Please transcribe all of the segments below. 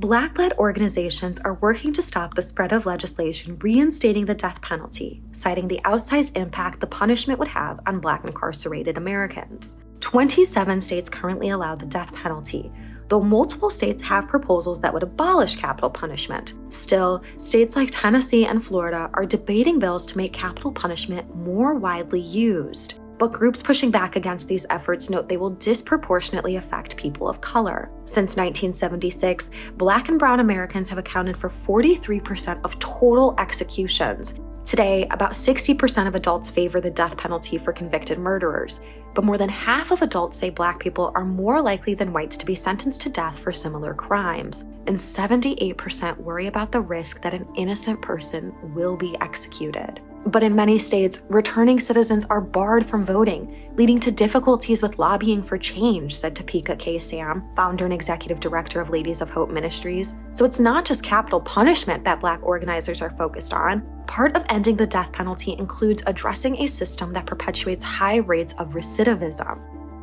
Black-led organizations are working to stop the spread of legislation reinstating the death penalty, citing the outsized impact the punishment would have on Black incarcerated Americans. 27 states currently allow the death penalty, though multiple states have proposals that would abolish capital punishment. Still, states like Tennessee and Florida are debating bills to make capital punishment more widely used. But groups pushing back against these efforts note they will disproportionately affect people of color. Since 1976, Black and Brown Americans have accounted for 43% of total executions. Today, about 60% of adults favor the death penalty for convicted murderers, but more than half of adults say Black people are more likely than whites to be sentenced to death for similar crimes, and 78% worry about the risk that an innocent person will be executed. But in many states, returning citizens are barred from voting, leading to difficulties with lobbying for change, said Topeka K. Sam, founder and executive director of Ladies of Hope Ministries. So it's not just capital punishment that Black organizers are focused on. Part of ending the death penalty includes addressing a system that perpetuates high rates of recidivism.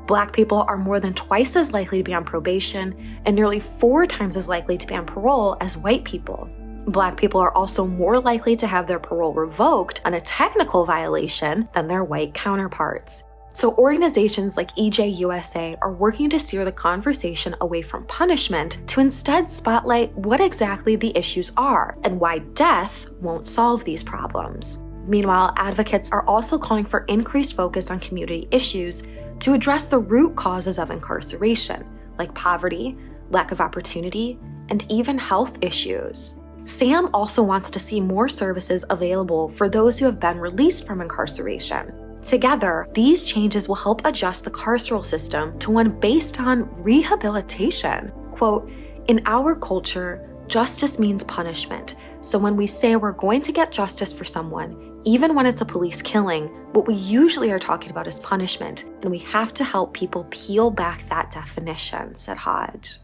Black people are more than twice as likely to be on probation and nearly 4 times as likely to be on parole as white people. Black people are also more likely to have their parole revoked on a technical violation than their white counterparts. So organizations like EJUSA are working to steer the conversation away from punishment to instead spotlight what exactly the issues are and why death won't solve these problems. Meanwhile, advocates are also calling for increased focus on community issues to address the root causes of incarceration, like poverty, lack of opportunity, and even health issues. Sam also wants to see more services available for those who have been released from incarceration. Together, these changes will help adjust the carceral system to one based on rehabilitation. Quote, "In our culture, justice means punishment. So when we say we're going to get justice for someone, even when it's a police killing, what we usually are talking about is punishment, and we have to help people peel back that definition," said Hodge.